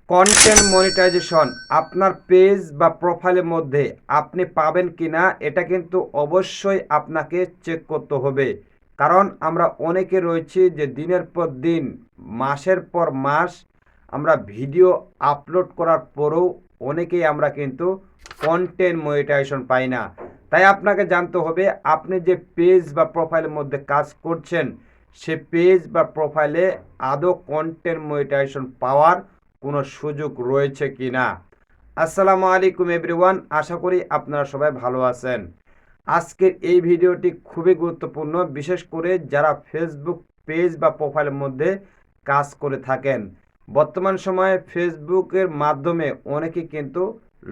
Content monetization আপনার page বা প্রোফাইলের মধ্যে আপনি পাবেন কিনা এটা কিন্তু অবশ্যই আপনাকে চেক করতে হবে। কারণ আমরা অনেকে রয়েছি যে দিনের পর দিন, মাসের পর মাস আমরা ভিডিও আপলোড করার পরেও অনেকেই আমরা কিন্তু কন্টেন্ট মনিটাইজেশন পাই না। তাই আপনাকে জানতে হবে আপনি যে পেজ বা প্রোফাইলের মধ্যে কাজ করছেন সে পেজ বা প্রোফাইলে আদৌ কন্টেন্ট মনিটাইজেশন পাওয়ার কোনো সুযোগ রয়েছে কি না। আসসালামু আলাইকুম এভরিওয়ান, আশা করি আপনারা সবাই ভালো আছেন। আজকের এই ভিডিওটি খুবই গুরুত্বপূর্ণ, বিশেষ করে যারা ফেসবুক পেজ বা প্রোফাইলের মধ্যে কাজ করে থাকেন। বর্তমান সময়ে ফেসবুকের মাধ্যমে অনেকে কিন্তু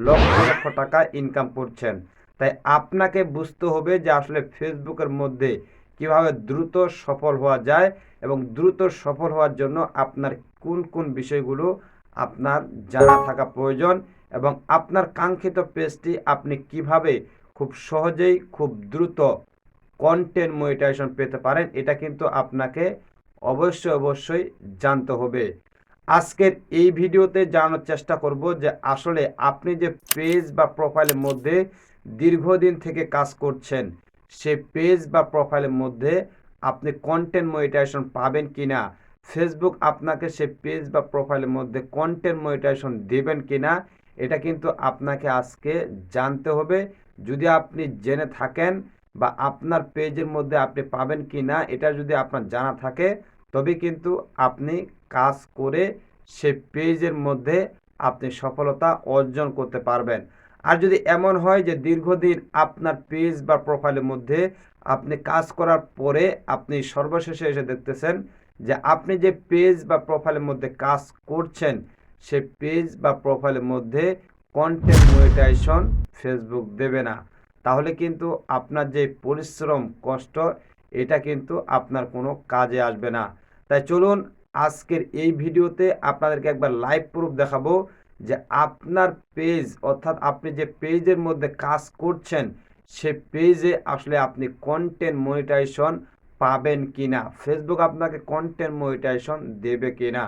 লক্ষ লক্ষ টাকা ইনকাম করছেন। তাই আপনাকে বুঝতে হবে যে আসলে ফেসবুকের মধ্যে কিভাবে দ্রুত সফল হওয়া যায় এবং দ্রুত সফল হওয়ার জন্য আপনার কোন কোন বিষয়গুলো আপনার জানা থাকা প্রয়োজন এবং আপনার কাঙ্ক্ষিত পেজটি আপনি কিভাবে খুব সহজেই খুব দ্রুত কন্টেন্ট মনিটাইজেশন পেতে পারেন, এটা কিন্তু আপনাকে অবশ্যই জানতে হবে। আজকের এই ভিডিওতে জানানোর চেষ্টা করব যে আসলে আপনি যে পেজ বা প্রোফাইলের মধ্যে দীর্ঘদিন থেকে কাজ করছেন সে পেজ বা প্রোফাইলের মধ্যে আপনি কন্টেন্ট মনিটাইজেশন পাবেন কিনা, ফেসবুক আপনাকে সে পেজ বা প্রোফাইলের মধ্যে কন্টেন্ট মনিটাইজেশন দেবেন কিনা, এটা কিন্তু আপনাকে আজকে জানতে হবে। যদি আপনি জেনে থাকেন বা আপনার পেজের মধ্যে আপনি পাবেন কি না এটা যদি আপনার জানা থাকে, তবে কিন্তু আপনি কাজ করে সে পেজের মধ্যে আপনি সফলতা অর্জন করতে পারবেন। আর যদি এমন হয় যে দীর্ঘদিন আপনার পেজ বা প্রোফাইলের মধ্যে আপনি কাজ করার পরে আপনি সর্বশেষে এসে দেখতেছেন যে আপনি যে পেজ বা প্রোফাইলের মধ্যে কাজ করছেন সে পেজ বা প্রোফাইলের মধ্যে কন্টেন্ট মনিটাইজেশন ফেসবুক দেবে না, তাহলে কিন্তু আপনার যে পরিশ্রম কষ্ট এটা কিন্তু আপনার কোনো কাজে আসবে না। তাই চলুন আজকের এই ভিডিওতে আপনাদেরকে একবার লাইভ প্রুফ দেখাবো যে আপনার পেজ অর্থাৎ আপনি যে পেজের মধ্যে কাজ করছেন সে পেজে আসলে আপনি কন্টেন্ট মনিটাইজেশন পাবেন কিনা, ফেসবুক আপনাকে কন্টেন্ট মনিটাইজেশন দেবে কিনা।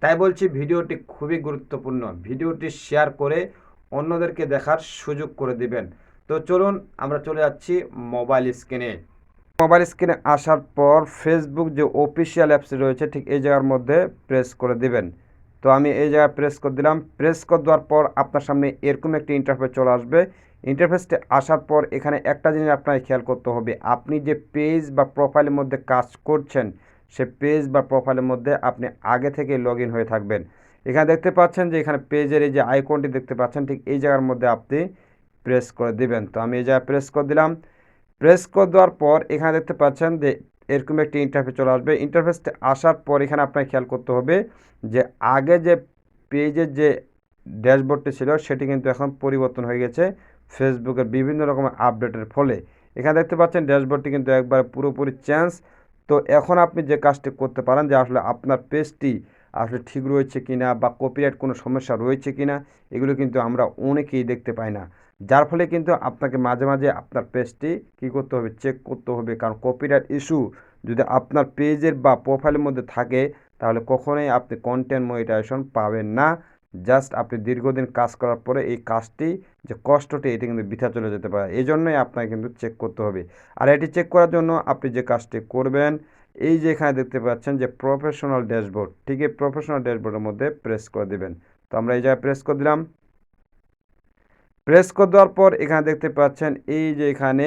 তাই বলছি ভিডিওটি খুবই গুরুত্বপূর্ণ, ভিডিওটি শেয়ার করে অন্যদেরকে দেখার সুযোগ করে দিবেন। তো চলুন আমরা চলে যাচ্ছি মোবাইল স্ক্রিনে। মোবাইল স্ক্রিনে আসার পর ফেসবুক যে অফিসিয়াল অ্যাপস রয়েছে ঠিক এই জায়গার মধ্যে প্রেস করে দিবেন। তো আমি এই জায়গায় প্রেস করে দিলাম। প্রেস করে দেওয়ার পর আপনার সামনে এরকম একটি ইন্টারফেস চলে আসবে। ইন্টারফেসটি আসার পর এখানে একটা জিনিস আপনাকে খেয়াল করতে হবে, আপনি যে পেজ বা প্রোফাইলের মধ্যে কাজ করছেন সে পেজ বা প্রোফাইলের মধ্যে আপনি আগে থেকে লগ ইন হয়ে থাকবেন। এখানে দেখতে পাচ্ছেন যে এখানে পেজের এই যে আইকনটি দেখতে পাচ্ছেন ঠিক এই জায়গার মধ্যে আপনি প্রেস করে দিবেন। তো আমি এই জায়গায় প্রেস করে দিলাম। প্রেস করে দেওয়ার পর এখানে দেখতে পাচ্ছেন যে এরকম একটি ইন্টারফেস চলে আসবে। ইন্টারফেসটি আসার পর এখানে আপনাকে খেয়াল করতে হবে যে আগে যে পেজের যে ড্যাশবোর্ডটি ছিল সেটি কিন্তু এখন পরিবর্তন হয়ে গেছে ফেসবুকের বিভিন্ন রকমের আপডেটের ফলে। এখানে দেখতে পাচ্ছেন ড্যাশবোর্ডটি কিন্তু একবার পুরোপুরি চেঞ্জ। তো এখন আপনি যে কাজটি করতে পারেন যে আসলে আপনার পেজটি আসলে ঠিক রয়েছে কিনা বা কপিরাইট কোনো সমস্যা রয়েছে কিনা, এগুলো কিন্তু আমরা অনেকেই দেখতে পাই না। যার ফলে কিন্তু আপনাকে মাঝে মাঝে আপনার পেজটি কী করতে হবে, চেক করতে হবে। কারণ কপিরাইট ইস্যু যদি আপনার পেজের বা প্রোফাইলের মধ্যে থাকে তাহলে কখনোই আপনি কন্টেন্ট মনিটাইজেশন পাবেন না। জাস্ট আপনি দীর্ঘদিন কাজ করার পরে এই কাজটি যে কষ্টটি এটি কিন্তু বৃথা চলে যেতে পারে, এই জন্যই আপনাকে কিন্তু চেক করতে হবে। আর এটি চেক করার জন্য আপনি যে কাজটি করবেন, এই যে এখানে দেখতে পাচ্ছেন যে প্রফেশনাল ড্যাশবোর্ড, ঠিক এই প্রফেশনাল ড্যাশবোর্ডের মধ্যে প্রেস করে দেবেন। তো আমরা এই জায়গায় প্রেস করে দিলাম। প্রেস করে দেওয়ার পর এখানে দেখতে পাচ্ছেন এই যে এখানে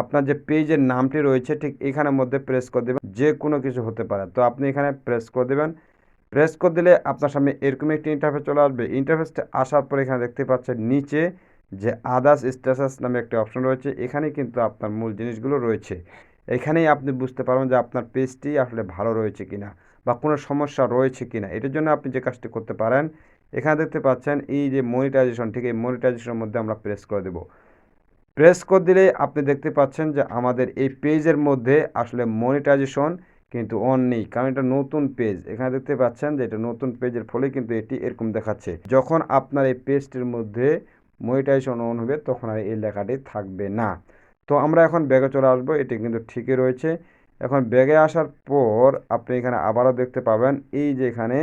আপনার যে পেজের নামটি রয়েছে ঠিক এখানের মধ্যে প্রেস করে দেবেন, যে কোনো কিছু হতে পারে। তো আপনি এখানে প্রেস করে দেবেন। প্রেস করে দিলে আপনার সামনে এরকম একটি ইন্টারফেস চলে আসবে। ইন্টারফেসটা আসার পর এখানে দেখতে পাচ্ছেন নিচে যে আদার্স স্ট্যাটাস নামে একটি অপশন রয়েছে, এখানে কিন্তু আপনার মূল জিনিসগুলো রয়েছে। এখানেই আপনি বুঝতে পারবেন যে আপনার পেজটি আসলে ভালো রয়েছে কিনা বা কোনো সমস্যা রয়েছে কিনা। এটার জন্য আপনি যে কাজটি করতে পারেন, এখানে দেখতে পাচ্ছেন এই যে মনিটাইজেশন, ঠিক এই মনিটাইজেশনের মধ্যে আমরা প্রেস করে দেব। প্রেস করে দিলে আপনি দেখতে পাচ্ছেন যে আমাদের এই পেজের মধ্যে আসলে মনিটাইজেশন কিন্তু অন নেই, কারণ এটা নতুন পেজ। এখানে দেখতে পাচ্ছেন যে এটা নতুন পেজের ফলে কিন্তু এটি এরকম দেখাচ্ছে। যখন আপনার এই পেজটির মধ্যে মনিটাইজেশন অন হবে তখন আর এই লেখাটি থাকবে না। তো আমরা এখন ব্যাগে চলে আসবো, এটি কিন্তু ঠিকই রয়েছে। এখন ব্যাগে আসার পর আপনি এখানে আবারও দেখতে পাবেন এই যে এখানে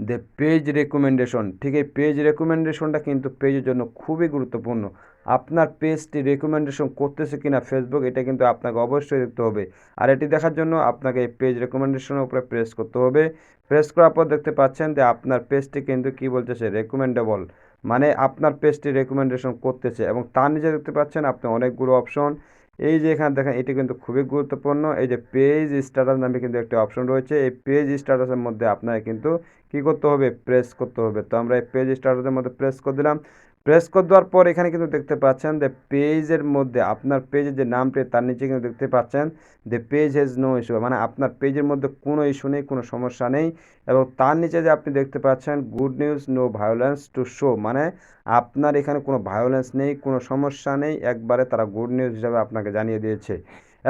দ্য পেজ রেকমেন্ডেশন। ঠিক এই পেজ রেকমেন্ডেশনটা কিন্তু পেজের জন্য খুবই গুরুত্বপূর্ণ। আপনার পেজটি রেকমেন্ডেশন করতেছে কিনা ফেসবুক, এটা কিন্তু আপনাকে অবশ্যই দেখতে হবে। আর এটি দেখার জন্য আপনাকে এই পেজ রেকমেন্ডেশনের উপরে প্রেস করতে হবে। প্রেস করার পর দেখতে পাচ্ছেন যে আপনার পেজটি কিন্তু কী বলতেছে, রেকমেন্ডেবল, মানে আপনার পেজটি রেকমেন্ডেশন করতেছে। এবং তার নিচে দেখতে পাচ্ছেন আপনি অনেকগুলো অপশন, এই যে এখানে দেখেন এটি কিন্তু খুবই গুরুত্বপূর্ণ। এই যে পেজ স্ট্যাটাস নামে কিন্তু একটি অপশন রয়েছে, এই পেজ স্ট্যাটাসের মধ্যে আপনাকে কিন্তু কী করতে হবে, প্রেস করতে হবে। তো আমরা এই পেজ স্ট্যাটাসের মধ্যে প্রেস করে দিলাম। প্রেস করে দেওয়ার পর এখানে কিন্তু দেখতে পাচ্ছেন যে পেজের মধ্যে আপনার পেজের যে নামটি তার নিচে কিন্তু দেখতে পাচ্ছেন যে পেজ হ্যাজ নো ইস্যু, মানে আপনার পেজের মধ্যে কোনো ইস্যু নেই, কোনো সমস্যা নেই। এবং তার নিচে যে আপনি দেখতে পাচ্ছেন good news, no violence to show, মানে আপনার এখানে কোনো ভায়োলেন্স নেই, কোনো সমস্যা নেই, একবারে তারা গুড নিউজ হিসাবে আপনাকে জানিয়ে দিয়েছে।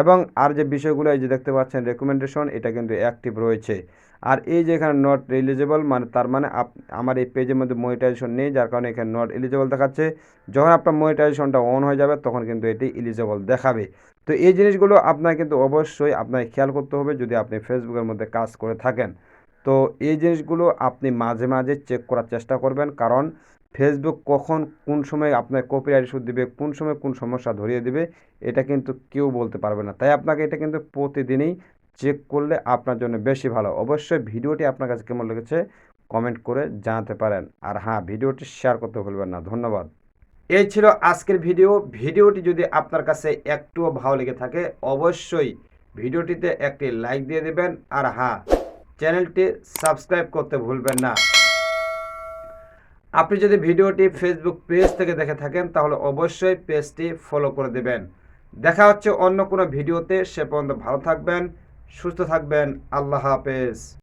এবং আর যে বিষয়গুলো এই যে দেখতে পাচ্ছেন রেকমেন্ডেশন, এটা কিন্তু অ্যাক্টিভ রয়েছে। আর এই যে এখানে নট এলিজেবল, মানে তার মানে আমার এই পেজের মধ্যে মনিটাইজেশন নেই, যার কারণে এখানে নট এলিজেবল দেখাচ্ছে। যখন আপনার মনিটাইজেশনটা অন হয়ে যাবে তখন কিন্তু এটি এলিজেবল দেখাবে। তো এই জিনিসগুলো আপনার কিন্তু অবশ্যই আপনাকে খেয়াল করতে হবে যদি আপনি ফেসবুকের মধ্যে কাজ করে থাকেন। তো এই জিনিসগুলো আপনি মাঝে মাঝে চেক করার চেষ্টা করবেন, কারণ ফেসবুক কখন কোন সময় আপনার কপিরাইট ইস্যু দিবে, কোন সময় কোন সমস্যা ধরিয়ে দিবে, এটা কিন্তু কেউ বলতে পারবে না। তাই আপনাকে এটা কিন্তু প্রতিদিনই চেক করলে আপনার জন্য বেশি ভালো। অবশ্যই ভিডিওটি আপনার কাছে কেমন লেগেছে কমেন্ট করে জানাতে পারেন। আর হ্যাঁ, ভিডিওটি শেয়ার করতে ভুলবেন না। ধন্যবাদ। এই ছিল আজকের ভিডিও। ভিডিওটি যদি আপনার কাছে একটুও ভালো লেগে থাকে অবশ্যই ভিডিওটিতে একটি লাইক দিয়ে দেবেন। আর হ্যাঁ, চ্যানেলটি সাবস্ক্রাইব করতে ভুলবেন না। আপনি যদি ভিডিওটি ফেসবুক পেজ থেকে দেখে থাকেন তাহলে অবশ্যই পেজটি ফলো করে দেবেন। দেখা হচ্ছে অন্য কোনো ভিডিওতে, সে পর্যন্ত ভালো থাকবেন, সুস্থ থাকবেন। আল্লাহ হাফেজ।